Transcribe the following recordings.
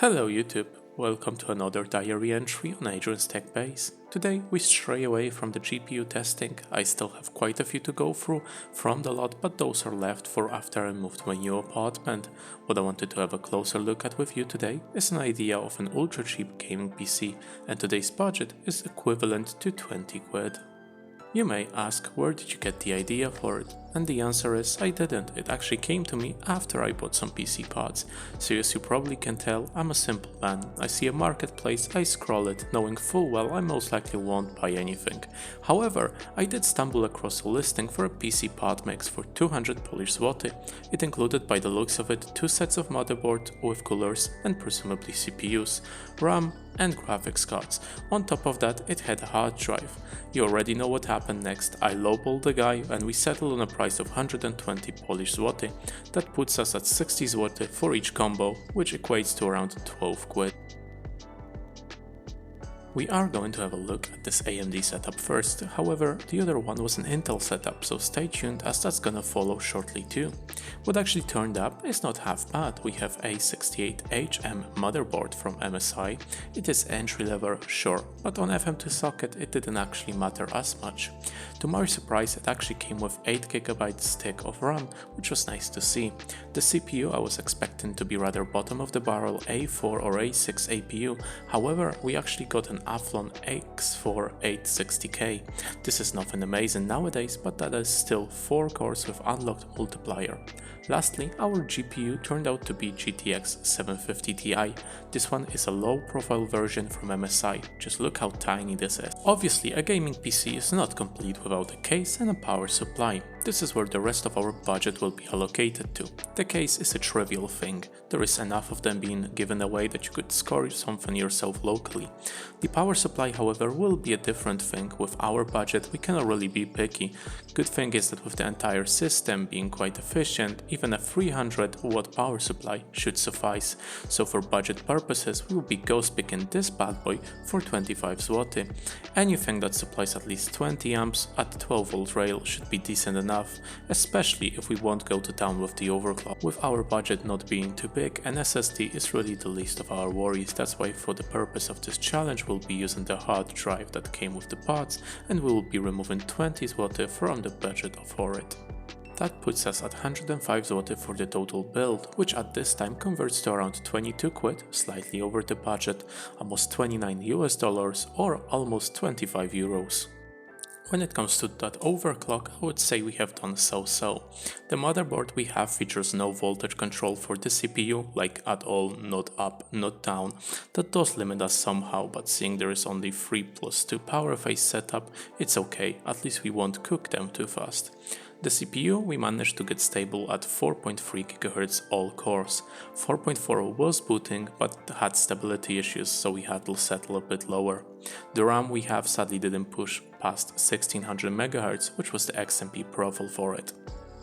Hello YouTube, welcome to another diary entry on Adrian's Tech Base. Today we stray away from the GPU testing. I still have quite a few to go through from the lot, but those are left for after I moved to my new apartment. What I wanted to have a closer look at with you today is an idea of an ultra cheap gaming PC, and today's budget is equivalent to 20 quid. You may ask, where did you get the idea for it? And the answer is, I didn't. It actually came to me after I bought some PC parts. So as you probably can tell, I'm a simple man. I see a marketplace, I scroll it, knowing full well I most likely won't buy anything. However, I did stumble across a listing for a PC part mix for 200 Polish zloty. It included, by the looks of it, 2 sets of motherboard with coolers and presumably CPUs, RAM and graphics cards. On top of that, it had a hard drive. You already know what happened next. I lowballed the guy and we settled on a price of 120 Polish zloty. That puts us at 60 zloty for each combo, which equates to around 12 quid. We are going to have a look at this AMD setup first, however the other one was an Intel setup, so stay tuned as that's gonna follow shortly too. What actually turned up is not half bad. We have a 68HM motherboard from MSI. It is entry level, sure, but on FM2 socket it didn't actually matter as much. To my surprise, it actually came with 8GB stick of RAM, which was nice to see. The CPU I was expecting to be rather bottom of the barrel A4 or A6 APU, however we actually got an Athlon X4 860K. This is nothing amazing nowadays, but that is still 4 cores with unlocked multiplier. Lastly, our GPU turned out to be GTX 750 Ti. This one is a low profile version from MSI, just look how tiny this is. Obviously, a gaming PC is not complete without a case and a power supply. This is where the rest of our budget will be allocated to. The case is a trivial thing. There is enough of them being given away that you could score something yourself locally. The power supply, however, will be a different thing. With our budget, we cannot really be picky. Good thing is that with the entire system being quite efficient, even a 300 watt power supply should suffice. So for budget purposes, we will be ghost picking this bad boy for 25 zloty. Anything that supplies at least 20 amps at 12 volt rail should be decent enough, especially if we won't go to town with the overclock. With our budget not being too big, an SSD is really the least of our worries. That's why for the purpose of this challenge we'll be using the hard drive that came with the parts, and we will be removing 20 zloty from the budget for it. That puts us at 105 zloty for the total build, which at this time converts to around 22 quid, slightly over the budget, almost 29 US dollars or almost 25 euros. When it comes to that overclock, I would say we have done so-so. The motherboard we have features no voltage control for the CPU, like at all, not up, not down. That does limit us somehow, but seeing there is only 3+2 power phase setup, it's okay, at least we won't cook them too fast. The CPU we managed to get stable at 4.3 GHz all cores. 4.4 was booting but had stability issues, so we had to settle a bit lower. The RAM we have sadly didn't push past 1600 MHz, which was the XMP profile for it.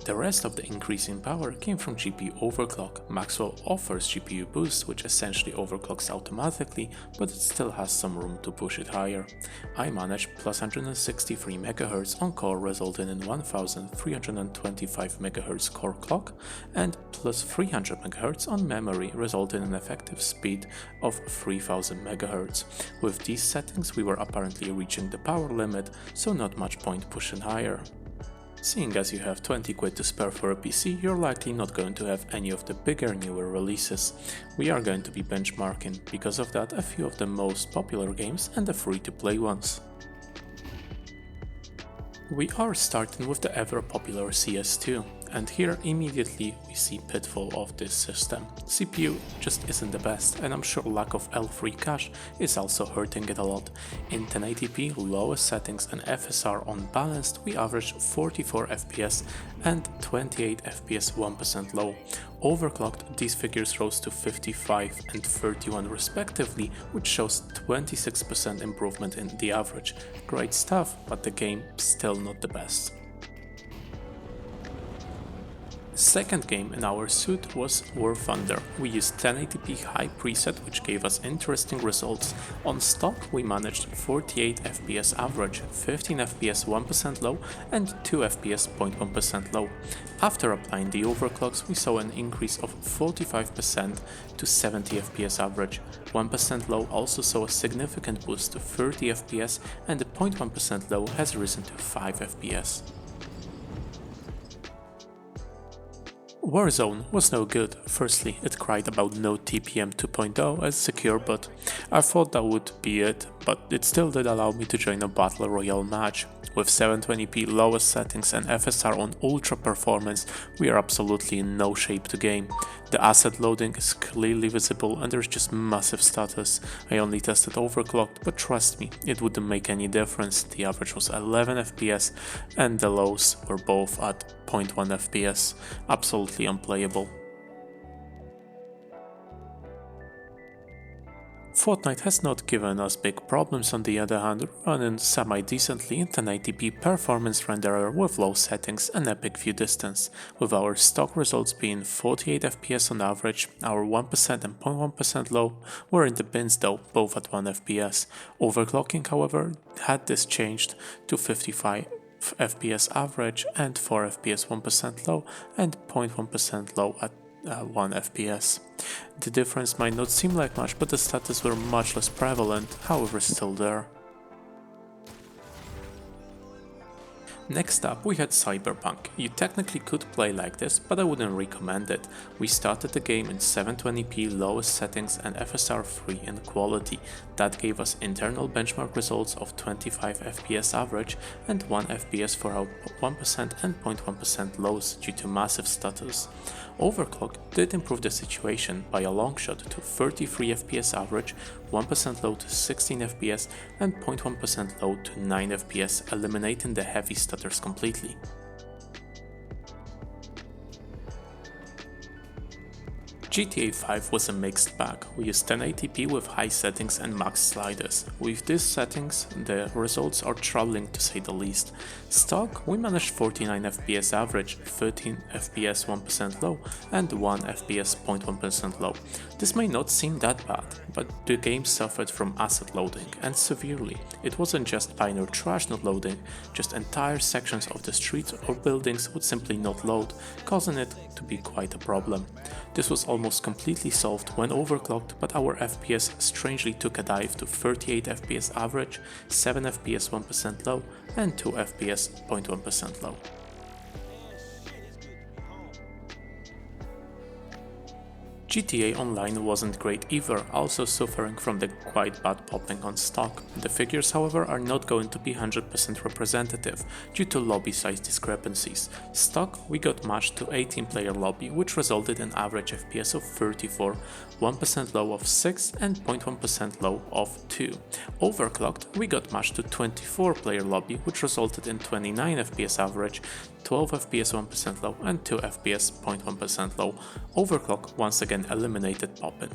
The rest of the increase in power came from GPU overclock. Maxwell offers GPU boost, which essentially overclocks automatically, but it still has some room to push it higher. I managed plus 163 MHz on core, resulting in 1325 MHz core clock, and plus 300 MHz on memory, resulting in effective speed of 3000 MHz. With these settings we were apparently reaching the power limit, so not much point pushing higher. Seeing as you have 20 quid to spare for a PC, you're likely not going to have any of the bigger newer releases. We are going to be benchmarking, because of that, a few of the most popular games and the free-to-play ones. We are starting with the ever popular CS2, and here immediately we see pitfall of this system. CPU just isn't the best, and I'm sure lack of L3 cache is also hurting it a lot. In 1080p lowest settings and FSR on balanced, we average 44 FPS and 28 FPS 1% low. Overclocked, these figures rose to 55 and 31 respectively, which shows 26% improvement in the average. Great stuff, but the game still not the best. Second game in our suite was War Thunder. We used 1080p high preset which gave us interesting results. On stock we managed 48 FPS average, 15 FPS 1% low and 2 FPS 0.1% low. After applying the overclocks we saw an increase of 45% to 70 FPS average. 1% low also saw a significant boost to 30 FPS and the 0.1% low has risen to 5 FPS. Warzone was no good. Firstly, it cried about no TPM 2.0 as secure, but I thought that would be it, but it still did allow me to join a battle royale match. With 720p lowest settings and FSR on ultra performance, we are absolutely in no shape to game. The asset loading is clearly visible and there's just massive status. I only tested overclocked, but trust me, it wouldn't make any difference. The average was 11 FPS and the lows were both at 0.1 FPS. Absolutely unplayable. Fortnite has not given us big problems on the other hand, running semi-decently in 1080p performance renderer with low settings and epic view distance, with our stock results being 48 FPS on average. Our 1% and 0.1% low were in the bins though, both at 1 FPS. Overclocking however had this changed to 55 FPS average and 4 FPS 1% low and 0.1% low at 1 FPS. The difference might not seem like much, but the status were much less prevalent, however still there. Next up we had Cyberpunk. You technically could play like this, but I wouldn't recommend it. We started the game in 720p lowest settings and FSR 3 in quality. That gave us internal benchmark results of 25 FPS average and 1 FPS for our 1% and 0.1% lows due to massive status. Overclock did improve the situation by a long shot to 33 FPS average, 1% low to 16 FPS and 0.1% low to 9 FPS, eliminating the heavy stutters completely. GTA 5 was a mixed bag. We used 1080p with high settings and max sliders. With these settings, the results are troubling to say the least. Stock, we managed 49 FPS average, 13 FPS 1% low, and 1 FPS 0.1% low. This may not seem that bad, but the game suffered from asset loading, and severely. It wasn't just binary trash not loading, just entire sections of the streets or buildings would simply not load, causing it to be quite a problem. This was almost completely solved when overclocked, but our FPS strangely took a dive to 38 FPS average, 7 FPS 1% low, and 2 FPS 0.1% low. GTA Online wasn't great either, also suffering from the quite bad popping on stock. The figures however are not going to be 100% representative due to lobby size discrepancies. Stock we got matched to 18 player lobby which resulted in average FPS of 34, 1% low of 6 and 0.1% low of 2. Overclocked we got matched to 24 player lobby which resulted in 29 FPS average, 12 FPS 1% low and 2 FPS 0.1% low. Overclock once again eliminated popping.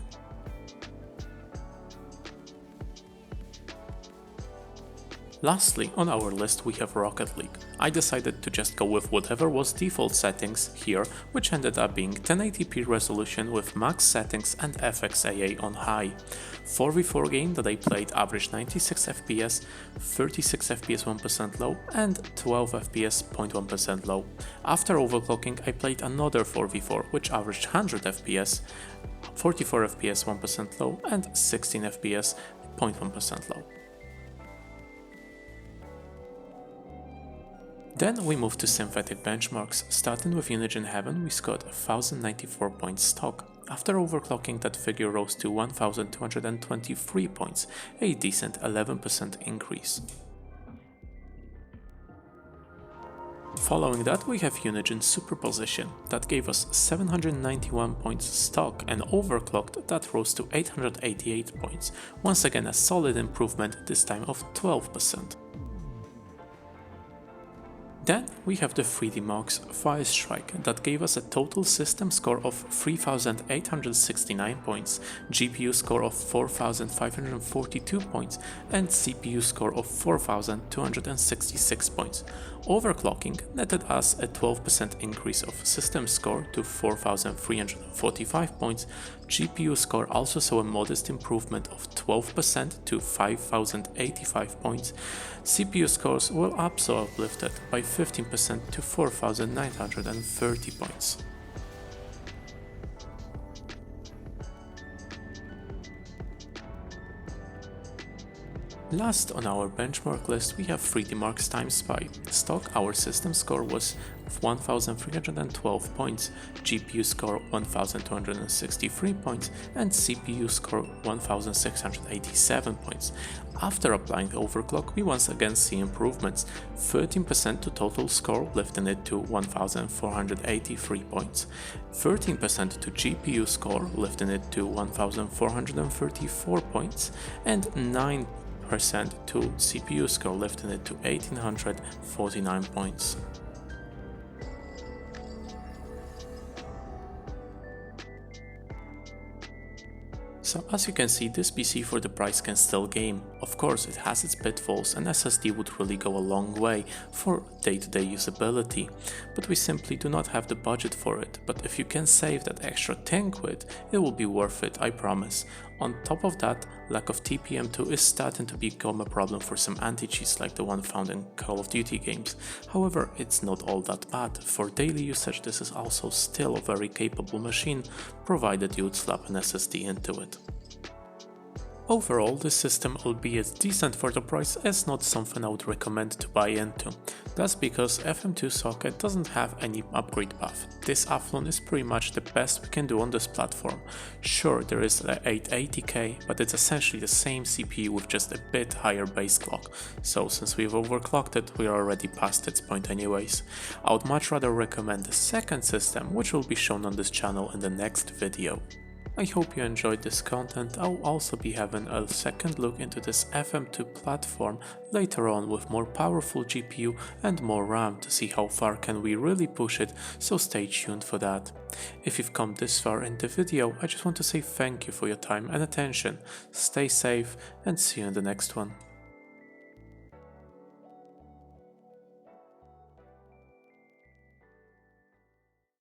Lastly, on our list we have Rocket League. I decided to just go with whatever was default settings here, which ended up being 1080p resolution with max settings and FXAA on high. 4v4 game that I played averaged 96 FPS, 36 FPS 1% low and 12 FPS 0.1% low. After overclocking I played another 4v4 which averaged 100 FPS, 44 FPS 1% low and 16 FPS 0.1% low. Then we moved to synthetic benchmarks. Starting with Unigine Heaven we scored 1094 points stock. After overclocking that figure rose to 1223 points, a decent 11% increase. Following that we have Unigine Superposition, that gave us 791 points stock, and overclocked that rose to 888 points, once again a solid improvement, this time of 12%. Then we have the 3D Mark's Firestrike that gave us a total system score of 3,869 points, GPU score of 4,542 points, and CPU score of 4,266 points. Overclocking netted us a 12% increase of system score to 4,345 points. GPU score also saw a modest improvement of 12% to 5,085 points. CPU scores were also uplifted by 15% to 4,930 points. Last on our benchmark list we have 3D Mark's Time Spy. Stock our system score was 1,312 points, GPU score 1,263 points, and CPU score 1,687 points. After applying the overclock, we once again see improvements, 13% to total score, lifting it to 1,483 points, 13% to GPU score, lifting it to 1,434 points, and 9% to CPU score, lifting it to 1,849 points. So as you can see, this PC for the price can still game. Of course, it has its pitfalls and SSD would really go a long way for day-to-day usability, but we simply do not have the budget for it. But if you can save that extra 10 quid, it will be worth it, I promise. On top of that, lack of TPM2 is starting to become a problem for some anti-cheats like the one found in Call of Duty games. However, it's not all that bad. For daily usage, this is also still a very capable machine, provided you would slap an SSD into it. Overall, this system, albeit decent for the price, is not something I would recommend to buy into. That's because FM2 socket doesn't have any upgrade path. This Athlon is pretty much the best we can do on this platform. Sure, there is the 880K, but it's essentially the same CPU with just a bit higher base clock, so since we've overclocked it, we're already past its point anyways. I would much rather recommend the second system, which will be shown on this channel in the next video. I hope you enjoyed this content. I'll also be having a second look into this FM2 platform later on with more powerful GPU and more RAM to see how far can we really push it, so stay tuned for that. If you've come this far in the video, I just want to say thank you for your time and attention. Stay safe and see you in the next one.